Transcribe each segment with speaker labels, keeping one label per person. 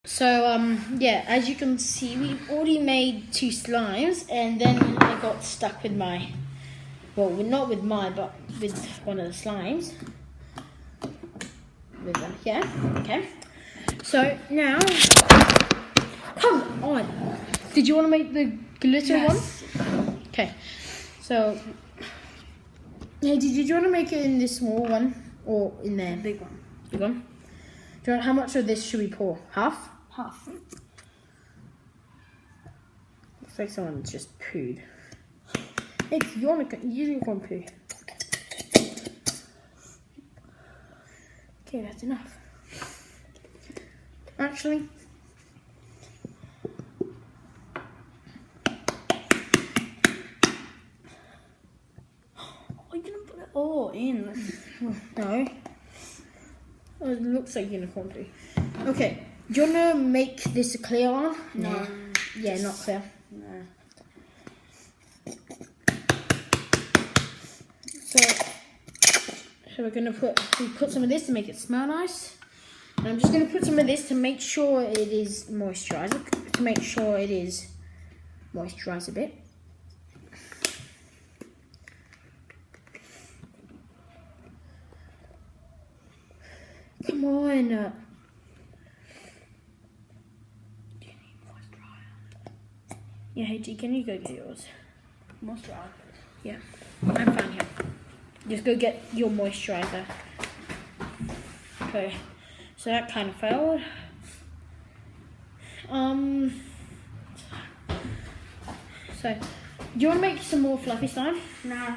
Speaker 1: So, yeah, as you can see, we've already made 2 slimes, and then I got stuck with my, well, not with mine, but with one of the slimes. With them, yeah, okay. So, now, come on. Did you want to make the glitter one? Okay, so, hey, did you want to make it in this small one, or in there?
Speaker 2: Big one.
Speaker 1: Big one? Do you want, how much of this should we pour? Half?
Speaker 2: Half.
Speaker 1: Looks like someone just pooed. Hey, you want to use your one poo? Okay, that's enough. Actually,
Speaker 2: Are you gonna put it all in?
Speaker 1: no. Oh, it looks like unicorn poo. Okay, do you want to make this a clear one?
Speaker 2: No.
Speaker 1: Yeah, not clear.
Speaker 2: No.
Speaker 1: So we're gonna put some of this to make it smell nice. And I'm just gonna put some of this to make sure it is moisturized. To make sure it is moisturized a bit. Come on. Yeah, hey G, can you go get yours?
Speaker 2: Moisturizer.
Speaker 1: Yeah, I'm fine here. Just go get your moisturizer. Okay, so that kind of failed. So, do you want to make some more fluffy slime?
Speaker 2: No.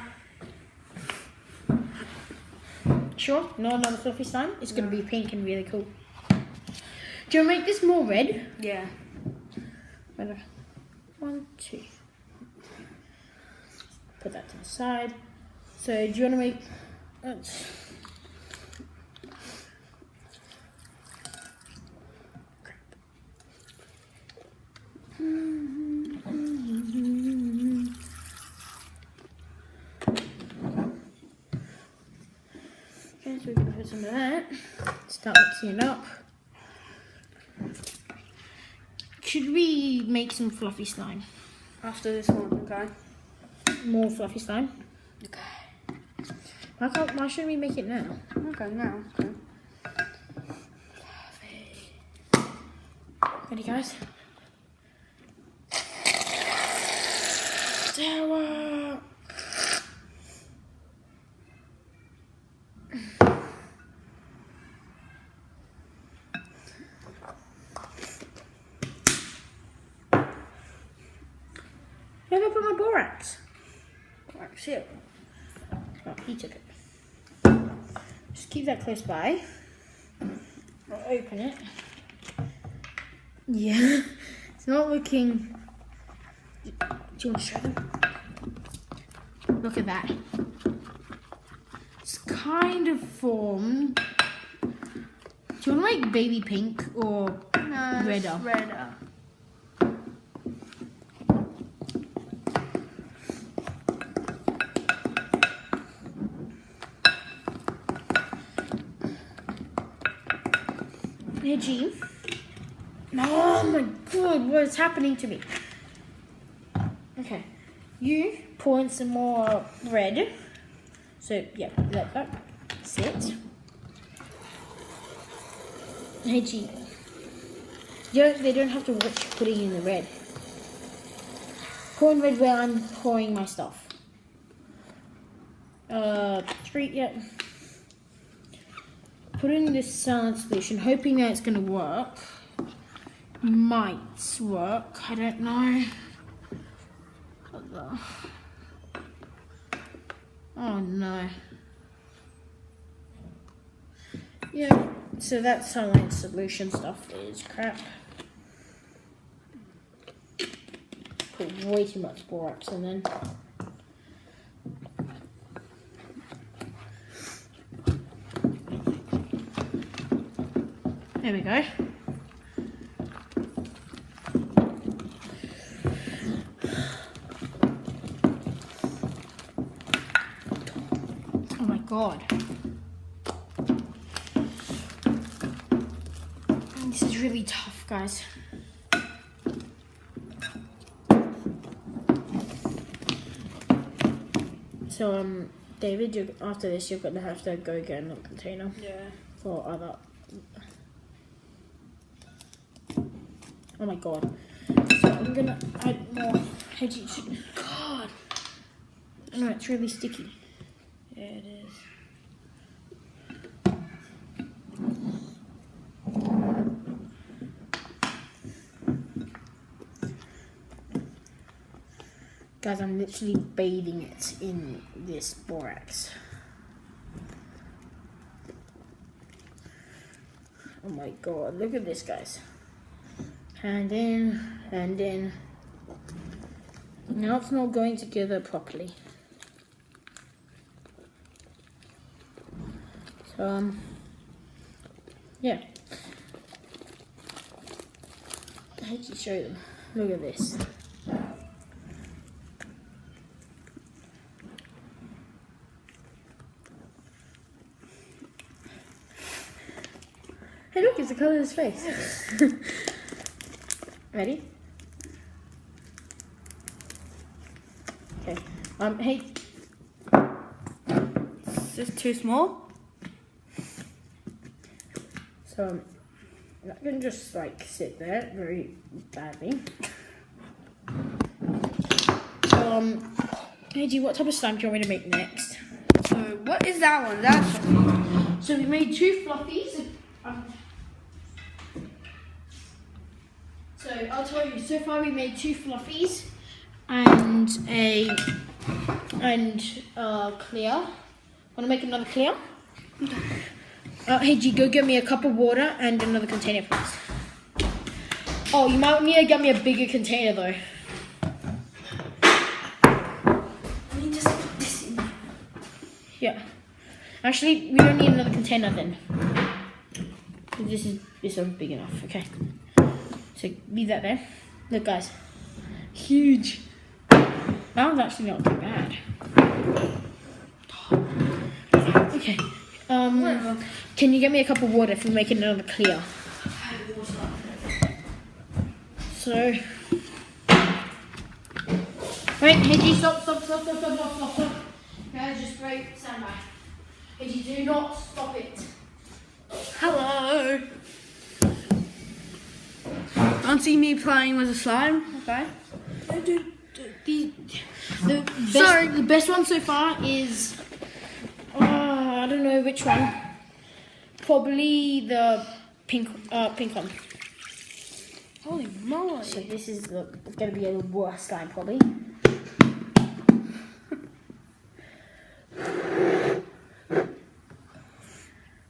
Speaker 1: Sure, no another fluffy slime? It's going to be pink and really cool. Do you want to make this more red?
Speaker 2: Yeah.
Speaker 1: 1, 2. Put that to the side. So, do you want to make... Okay, so we're going to put some of that. Start mixing it up. Should we make some fluffy slime?
Speaker 2: After this one, okay?
Speaker 1: More fluffy slime?
Speaker 2: Okay.
Speaker 1: Why shouldn't we make it now?
Speaker 2: Okay, now. Okay.
Speaker 1: Ready, guys? Tower! Where did I put my borax?
Speaker 2: Borax here.
Speaker 1: Oh, he took it. Just keep that close by. I'll open it. Yeah, it's not looking... Do you want to show them? Look at that. It's kind of formed. Do you want to make baby pink or redder?
Speaker 2: Redder.
Speaker 1: Hey, G. Oh my god, what is happening to me? Okay, you pour in some more red. So, yeah, let that sit. Hey, G. They don't have to watch putting in the red. Pour in red where I'm pouring my stuff. 3, yeah. Put in this saline solution, hoping that it's going to work. Might work, I don't know. Oh no. Yeah, so that saline solution stuff is crap. Put way too much borax in then. There we go. Oh my god. This is really tough, Guys. So, David, after this, you're gonna have to go get another container.
Speaker 2: Yeah.
Speaker 1: For other. Oh my god. So I'm gonna add more veggie.
Speaker 2: God.
Speaker 1: No, it's really sticky.
Speaker 2: Yeah, it is.
Speaker 1: Guys, I'm literally bathing it in this borax. Oh my god, look at this, guys. Hand in, hand in. Now it's not going together properly. So, yeah. How did you show them? Look at this. Hey, look, it's the colour of his face. Ready? Okay. Hey.
Speaker 2: Is this too small?
Speaker 1: So, I'm not going to just, like, sit there very badly. So, hey, G, what type of slime do you want me to make next?
Speaker 2: So, what is that one? That's
Speaker 1: So, we made 2 fluffies. So I'll tell you. So far, we made 2 fluffies and clear. Want to make another clear? Hey G, go get me a cup of water and another container, please. Oh, you might need to get me a bigger container though.
Speaker 2: I mean, just put this in.
Speaker 1: Yeah. Actually, we don't need another container then. This one's big enough. Okay. So leave that there. Look, guys, huge. That was actually not too bad. Okay. Can you get me a cup of water if we make another clear? So. Wait, hey G, stop. Guys, just wait, stand by. Hey G, do not stop it.
Speaker 2: Hello. Don't see me playing with a slime, okay?
Speaker 1: The best one so far is I don't know which one. Probably the pink one.
Speaker 2: Holy moly.
Speaker 1: So this is gonna be a worse slime probably.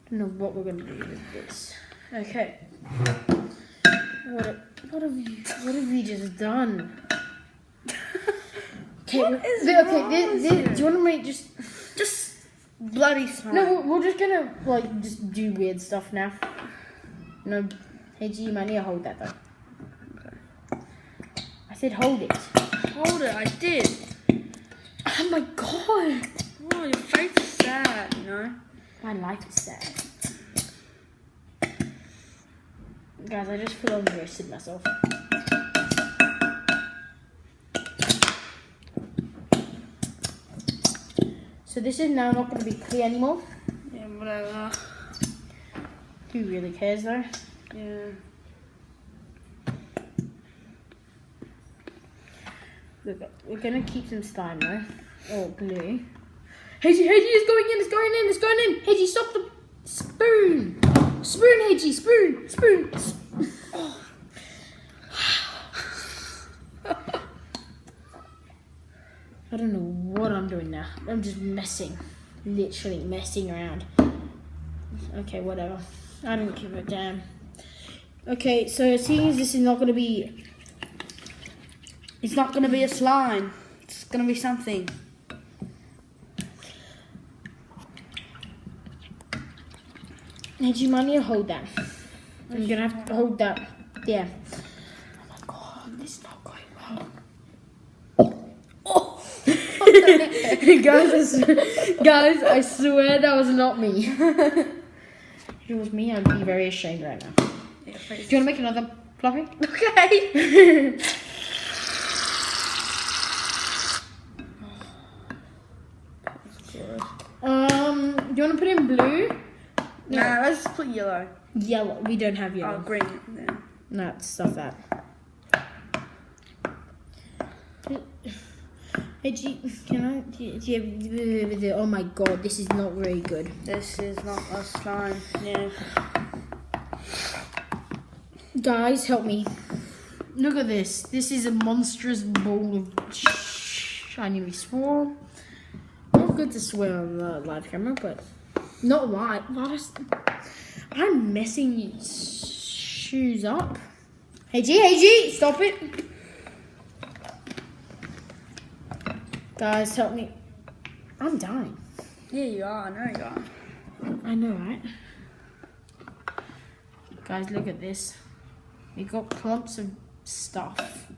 Speaker 1: Don't know what we're gonna do with this. Okay. What have you just done? Okay,
Speaker 2: What is
Speaker 1: do
Speaker 2: wrong
Speaker 1: you
Speaker 2: with you?
Speaker 1: want to make just
Speaker 2: bloody slime?
Speaker 1: no? We're just gonna just do weird stuff now. No, hey G, you might need to hold that though.
Speaker 2: Okay.
Speaker 1: I said hold it.
Speaker 2: Hold it, I did.
Speaker 1: Oh my god!
Speaker 2: Oh, your face is sad, you know?
Speaker 1: My life is sad. Guys, I just feel like roasted myself. So this is now not going to be clear anymore.
Speaker 2: Yeah, whatever.
Speaker 1: Who really cares though?
Speaker 2: Yeah.
Speaker 1: We're going to keep some slime though. Or glue. Hey G, it's going in. Hey G, stop the spoon. Spoon, Hey G, spoon. Oh. I don't know what I'm doing now. I'm just literally messing around. Okay, whatever. I don't give a damn. Okay, so seeing as this is not going to be...
Speaker 2: It's not gonna be a slime. It's gonna be something.
Speaker 1: Hey, do you mind me to hold that? I'm going to have to hold that. Yeah. Oh my god, this is not going well. Oh! Guys, I swear that was not me. If it was me, I'd be very ashamed right now.
Speaker 2: Yeah,
Speaker 1: Do you want to make another Fluffy?
Speaker 2: Okay.
Speaker 1: Do you want to put in blue?
Speaker 2: Nah, let's put yellow.
Speaker 1: Yellow. We don't have
Speaker 2: Oh,
Speaker 1: yellow.
Speaker 2: green. Yeah.
Speaker 1: No, stuff that. Hey, can I? Oh my god, this is not very good.
Speaker 2: This is not a slime. Yeah.
Speaker 1: Guys, help me. Look at this. This is a monstrous bowl of shiny swirl. Not good to swear on the live camera, but not live. I'm messing your shoes up. Hey G, stop it. Guys, help me. I'm dying.
Speaker 2: Yeah, you are. I know you are.
Speaker 1: I know, right? Guys, look at this. We got clumps of stuff.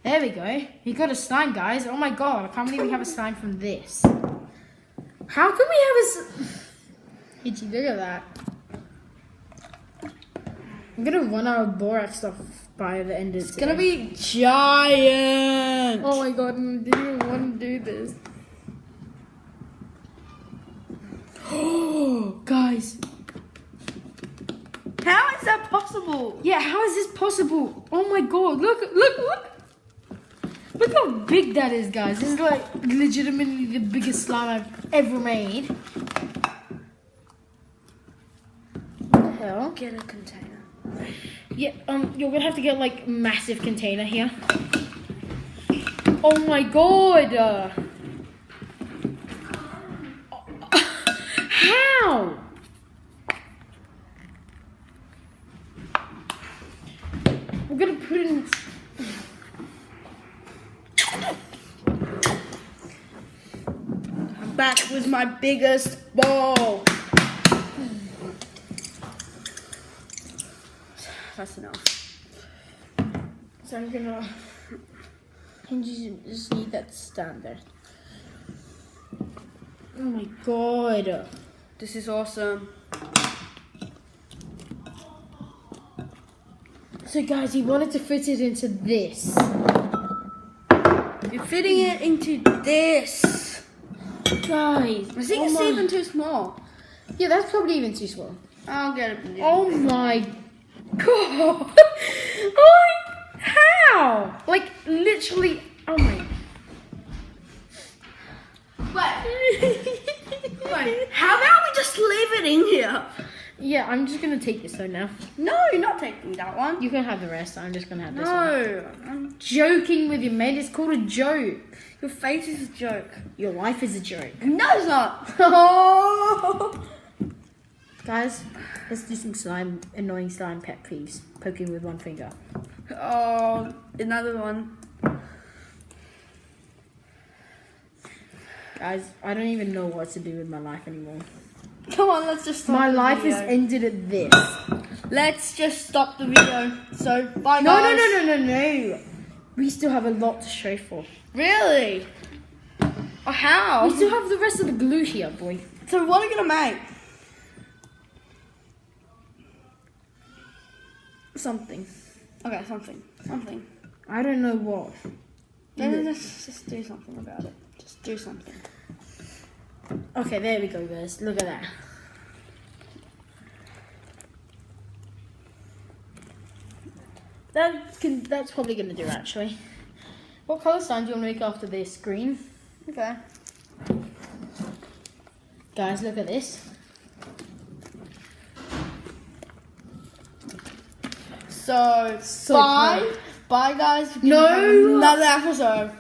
Speaker 1: There we go. We got a slime, guys. Oh my god, I can't believe we have a slime from this. How can we have a... Did you look at that? I'm gonna run out of borax stuff by the end of
Speaker 2: It's gonna be giant.
Speaker 1: Oh my god, I didn't even want to do this. Oh, guys.
Speaker 2: How is that possible?
Speaker 1: Yeah, how is this possible? Oh my god, look. Look how big that is, guys. This is like legitimately the biggest slime I've ever made. What the hell?
Speaker 2: Get a container.
Speaker 1: Yeah, you're gonna have to get like massive container here. Oh my god! How? We're gonna put it in.
Speaker 2: I'm back with my biggest ball. That's enough.
Speaker 1: So I'm gonna. And you just need that stand there. Oh my god!
Speaker 2: This is awesome.
Speaker 1: So guys, he wanted to fit it into this.
Speaker 2: You're fitting it into this.
Speaker 1: Guys,
Speaker 2: I think it's even too small.
Speaker 1: Yeah, that's probably even too small.
Speaker 2: I'll get it.
Speaker 1: Oh my god! Oh, how? Like literally. Oh my.
Speaker 2: Wait, how about we just leave it in here?
Speaker 1: Yeah, I'm just gonna take this one now.
Speaker 2: No, you're not taking that one.
Speaker 1: You can have the rest. I'm just gonna have this one.
Speaker 2: No,
Speaker 1: I'm joking with you, mate. It's called a joke.
Speaker 2: your face is a joke.
Speaker 1: Your life is a joke.
Speaker 2: No, it's not. Oh.
Speaker 1: Guys, let's do some annoying slime pet peeves. Poking with one finger.
Speaker 2: Oh, another one.
Speaker 1: Guys, I don't even know what to do with my life anymore.
Speaker 2: Come on, let's just stop
Speaker 1: My
Speaker 2: the
Speaker 1: life
Speaker 2: video.
Speaker 1: is ended at this.
Speaker 2: Let's just stop the video. So, bye
Speaker 1: No,
Speaker 2: guys.
Speaker 1: no. We still have a lot to show for.
Speaker 2: Really? Oh, how?
Speaker 1: We still have the rest of the glue here, boy.
Speaker 2: So what are we gonna make?
Speaker 1: Something.
Speaker 2: Okay, something.
Speaker 1: I don't know what.
Speaker 2: Let's just do something about it. Just do something.
Speaker 1: Okay, there we go, guys. Look at that. That's probably gonna do actually. What color sign do you want to make after this? Green.
Speaker 2: Okay.
Speaker 1: Guys, look at this.
Speaker 2: So
Speaker 1: So
Speaker 2: bye.
Speaker 1: proud.
Speaker 2: Bye guys.
Speaker 1: No.
Speaker 2: Another episode.